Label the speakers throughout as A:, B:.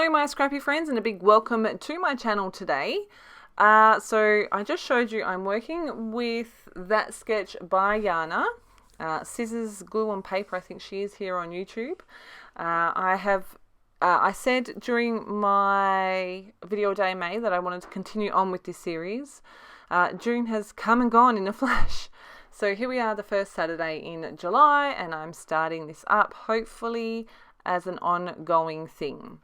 A: Hello my scrappy friends, and a big welcome to my channel today. So I just showed you I'm working with that sketch by Yana. Scissors, glue on paper, I think she is here on YouTube. I said during my video day in May that I wanted to continue on with this series. June has come and gone in a flash. So here we are, the first Saturday in July, and I'm starting this up hopefully as an ongoing thing.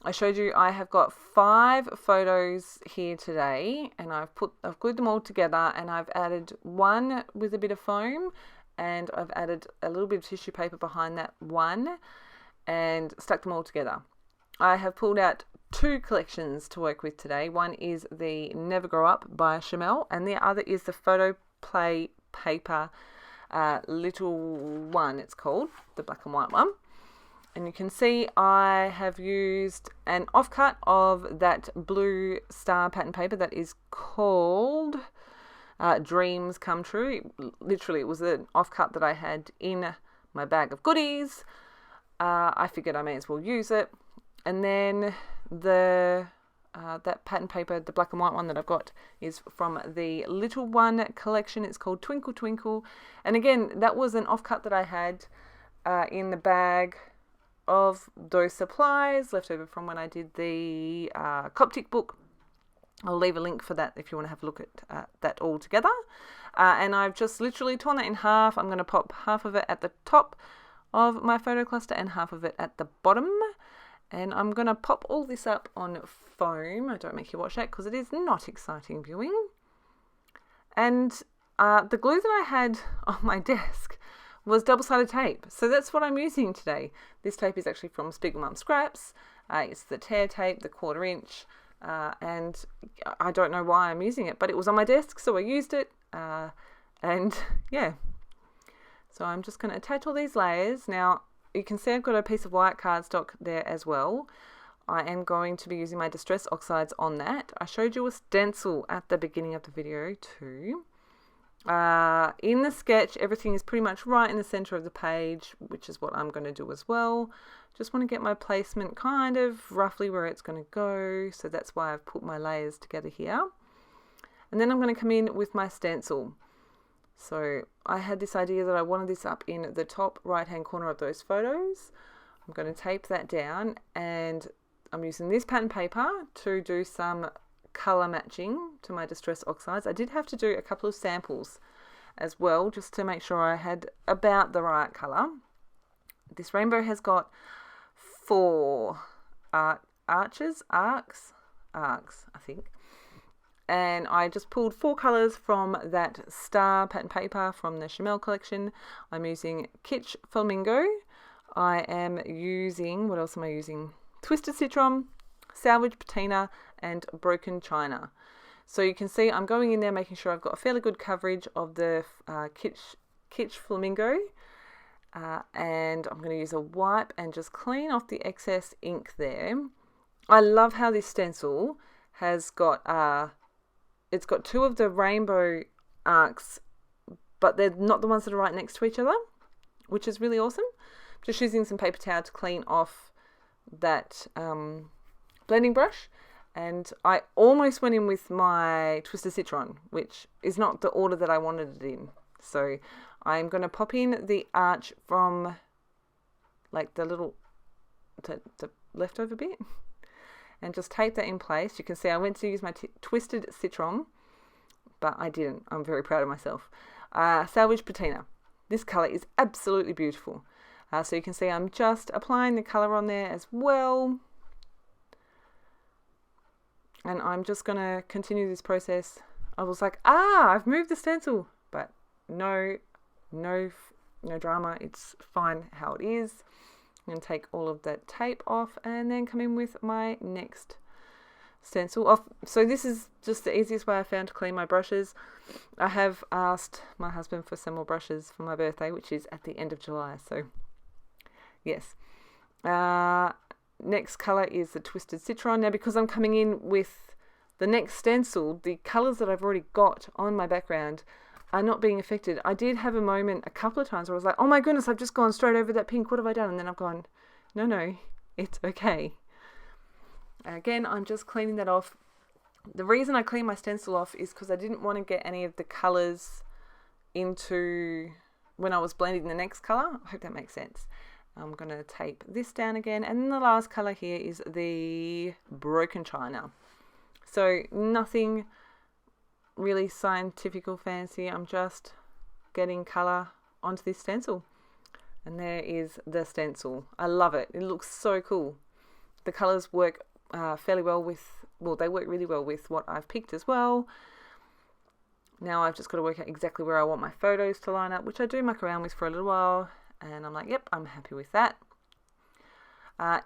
A: I showed you I have got 5 photos here today, and I've glued them all together, and I've added one with a bit of foam, and I've added a little bit of tissue paper behind that one and stuck them all together. I have pulled out 2 collections to work with today. One is the Never Grow Up by Chamel, and the other is the Photo Play Paper little one, it's called, the black and white one. And you can see I have used an offcut of that blue star pattern paper that is called Dreams Come True. Literally, it was an offcut that I had in my bag of goodies. I figured I may as well use it. And then that pattern paper, the black and white one that I've got, is from the Little One collection. It's called Twinkle Twinkle. And again, that was an offcut that I had in the bag of those supplies left over from when I did the Coptic book. I'll leave a link for that if you want to have a look at that all together. And I've just literally torn that in half. I'm going to pop half of it at the top of my photo cluster and half of it at the bottom. And I'm going to pop all this up on foam. I don't make you watch that because it is not exciting viewing. And the glue that I had on my desk was double-sided tape. So that's what I'm using today. This tape is actually from Spiegelmum Scraps. It's the tear tape, the 1/4 inch, and I don't know why I'm using it, but it was on my desk, so I used it, and yeah. So I'm just going to attach all these layers. Now, you can see I've got a piece of white cardstock there as well. I am going to be using my Distress Oxides on that. I showed you a stencil at the beginning of the video too. In the sketch, everything is pretty much right in the center of the page, which is what I'm going to do as well. Just want to get my placement kind of roughly where it's going to go, so that's why I've put my layers together here. And then I'm going to come in with my stencil. So I had this idea that I wanted this up in the top right hand corner of those photos. I'm going to tape that down, and I'm using this pattern paper to do some color matching to my Distress Oxides. I did have to do a couple of samples as well, just to make sure I had about the right color. This rainbow has got 4 arcs, I think. And I just pulled 4 colors from that star pattern paper from the Chamel collection. I'm using Kitsch Flamingo. I am using, what else am I using? Twisted Citron, Salvage Patina, and Broken China. So you can see I'm going in there making sure I've got a fairly good coverage of the Kitsch Flamingo, and I'm going to use a wipe and just clean off the excess ink there. I love how this stencil has got it's got 2 of the rainbow arcs, but they're not the ones that are right next to each other, which is really awesome. Just using some paper towel to clean off that blending brush. And I almost went in with my Twisted Citron, which is not the order that I wanted it in. So I'm going to pop in the arch from like the little the leftover bit and just tape that in place. You can see I went to use my Twisted Citron, but I didn't. I'm very proud of myself. Salvage Patina. This colour is absolutely beautiful. So you can see I'm just applying the colour on there as well. And I'm just going to continue this process. I was like, I've moved the stencil. But no drama. It's fine how it is. I'm going to take all of that tape off and then come in with my next stencil off. So this is just the easiest way I found to clean my brushes. I have asked my husband for some more brushes for my birthday, which is at the end of July. So yes. Next colour is the Twisted Citron. Now, because I'm coming in with the next stencil, the colours that I've already got on my background are not being affected. I did have a moment a couple of times where I was like, oh my goodness, I've just gone straight over that pink. What have I done? And then I've gone, no, it's okay. Again, I'm just cleaning that off. The reason I cleaned my stencil off is because I didn't want to get any of the colours into when I was blending the next colour. I hope that makes sense. I'm going to tape this down again. And then the last colour here is the Broken China. So nothing really scientific or fancy. I'm just getting colour onto this stencil. And there is the stencil. I love it. It looks so cool. The colours work fairly well with, well, they work really well with what I've picked as well. Now I've just got to work out exactly where I want my photos to line up, which I do muck around with for a little while. And I'm like, yep, I'm happy with that.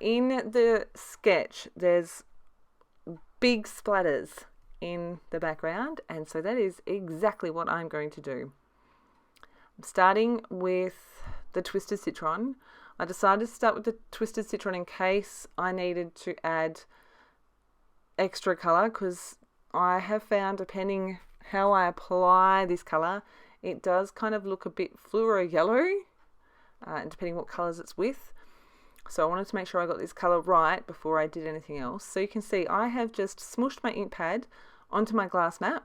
A: In the sketch, there's big splatters in the background. And so that is exactly what I'm going to do. I'm starting with the Twisted Citron. I decided to start with the Twisted Citron in case I needed to add extra colour, because I have found, depending how I apply this colour, it does kind of look a bit fluoro yellow, depending what colours it's with. So I wanted to make sure I got this colour right before I did anything else. So you can see I have just smooshed my ink pad onto my glass mat.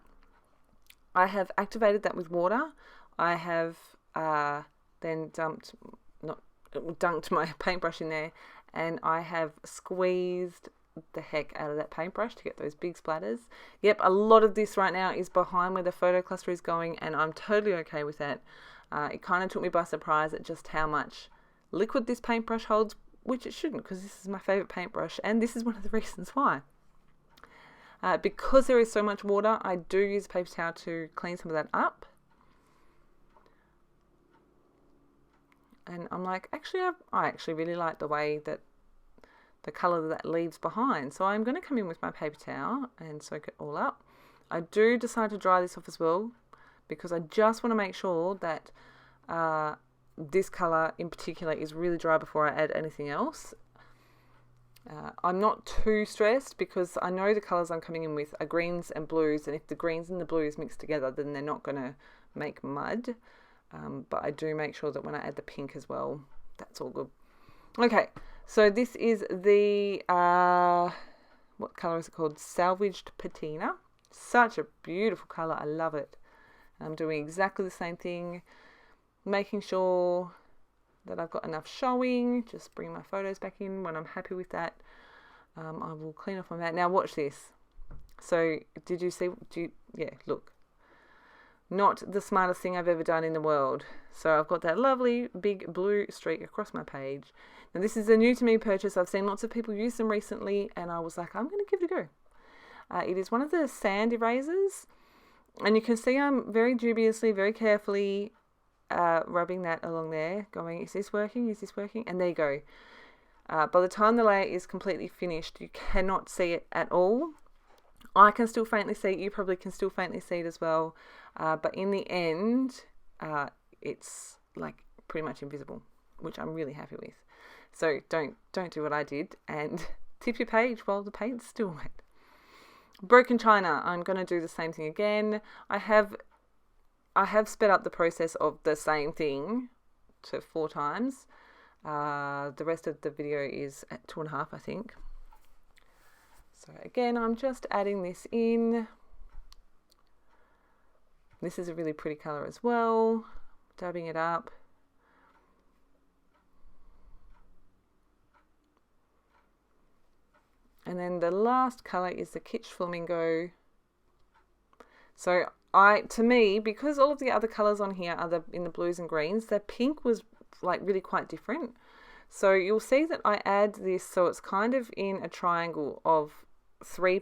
A: I have activated that with water. I have then dunked my paintbrush in there, and I have squeezed the heck out of that paintbrush to get those big splatters. Yep, a lot of this right now is behind where the photo cluster is going, and I'm totally okay with that. It kind of took me by surprise at just how much liquid this paintbrush holds, which it shouldn't, because this is my favourite paintbrush, and this is one of the reasons why. Because there is so much water, I do use a paper towel to clean some of that up. And I'm like, actually, I actually really like the way that the colour that leaves behind. So I'm going to come in with my paper towel and soak it all up. I do decide to dry this off as well, because I just want to make sure that this colour in particular is really dry before I add anything else. I'm not too stressed because I know the colours I'm coming in with are greens and blues, and if the greens and the blues mix together, then they're not going to make mud. But I do make sure that when I add the pink as well, that's all good. Okay, so this is the, what colour is it called? Salvaged Patina. Such a beautiful colour. I love it. I'm doing exactly the same thing, making sure that I've got enough showing. Just bring my photos back in when I'm happy with that. I will clean off my mat. Now watch this. So did you see? Yeah, look. Not the smartest thing I've ever done in the world. So I've got that lovely big blue streak across my page. Now this is a new to me purchase. I've seen lots of people use them recently, and I was like, I'm going to give it a go. It is one of the sand erasers, and you can see I'm very dubiously, very carefully rubbing that along there, going, is this working? Is this working? And there you go. By the time the layer is completely finished, you cannot see it at all. I can still faintly see it. You probably can still faintly see it as well. But in the end, it's like pretty much invisible, which I'm really happy with. So don't do what I did and tip your page while the paint's still wet. Broken China, I'm going to do the same thing again. I have sped up the process of the same thing to 4 times. The rest of the video is at 2.5, I think. So again, I'm just adding this in. This is a really pretty colour as well. Dabbing it up. And then the last colour is the Kitsch Flamingo. So to me, because all of the other colours on here are in the blues and greens, the pink was like really quite different. So you'll see that I add this, so it's kind of in a triangle of three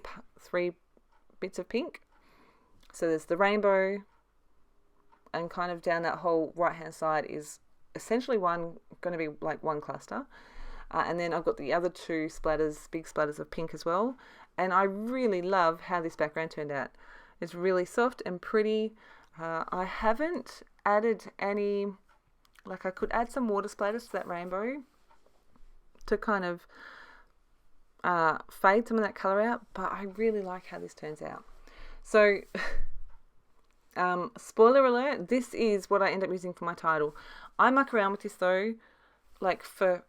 A: bits of pink. So there's the rainbow, and kind of down that whole right hand side is essentially going to be like one cluster. And then I've got the other 2 splatters, big splatters of pink as well. And I really love how this background turned out. It's really soft and pretty. I haven't added any, like I could add some water splatters to that rainbow to kind of fade some of that colour out, but I really like how this turns out. So spoiler alert, this is what I end up using for my title. I muck around with this though, like for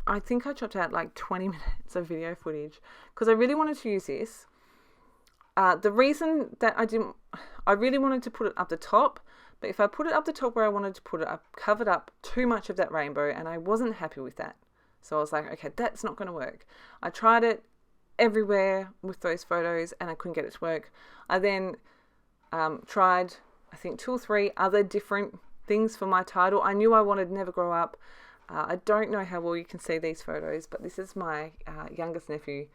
A: I think I chopped out like 20 minutes of video footage because I really wanted to use this. The reason that I really wanted to put it up the top, but if I put it up the top where I wanted to put it, I covered up too much of that rainbow and I wasn't happy with that. So I was like, okay, that's not going to work. I tried it everywhere with those photos and I couldn't get it to work. I then tried, I think, 2 or 3 other different things for my title. I knew I wanted Never Grow Up. I don't know how well you can see these photos, but this is my youngest nephew,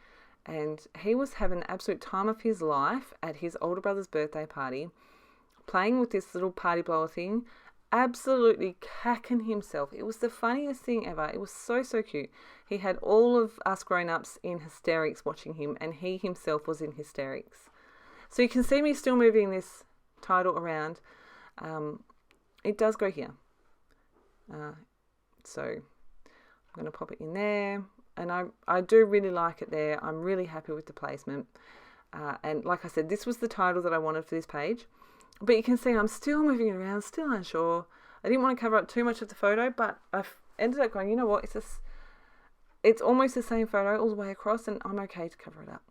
A: and he was having an absolute time of his life at his older brother's birthday party, playing with this little party blower thing, absolutely cacking himself. It was the funniest thing ever. It was so cute. He had all of us grown-ups in hysterics watching him, and he himself was in hysterics. So you can see me still moving this title around. It does go here. So I'm going to pop it in there. And I do really like it there. I'm really happy with the placement. And like I said, this was the title that I wanted for this page. But you can see I'm still moving it around, still unsure. I didn't want to cover up too much of the photo, but I've ended up going, you know what, it's almost the same photo all the way across, and I'm okay to cover it up.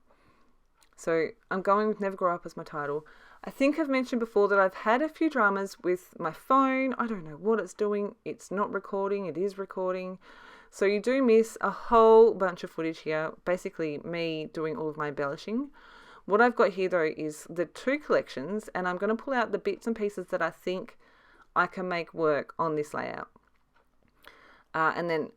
A: So I'm going with Never Grow Up as my title. I think I've mentioned before that I've had a few dramas with my phone. I don't know what it's doing. It's not recording. It is recording. So you do miss a whole bunch of footage here. Basically me doing all of my embellishing. What I've got here though is the 2 collections, and I'm going to pull out the bits and pieces that I think I can make work on this layout. And then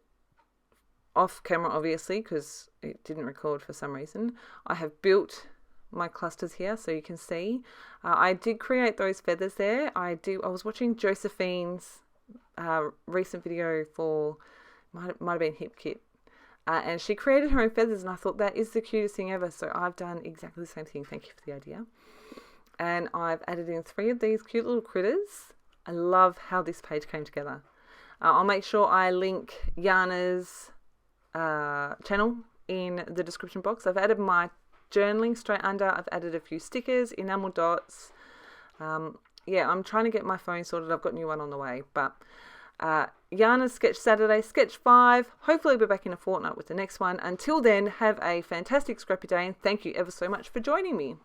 A: off camera, obviously, because it didn't record for some reason, I have built my clusters here so you can see. I did create those feathers there. I was watching Josephine's recent video for, might have been Hip Kit, and she created her own feathers, and I thought that is the cutest thing ever. So I've done exactly the same thing. Thank you for the idea. And I've added in 3 of these cute little critters. I love how this page came together. I'll make sure I link Jana's channel in the description box. I've added my journaling straight under. I've added a few stickers, enamel dots. Yeah, I'm trying to get my phone sorted. I've got a new one on the way. But Jana's Sketch Saturday, Sketch 5. Hopefully we'll be back in a fortnight with the next one. Until then, have a fantastic scrappy day, and thank you ever so much for joining me.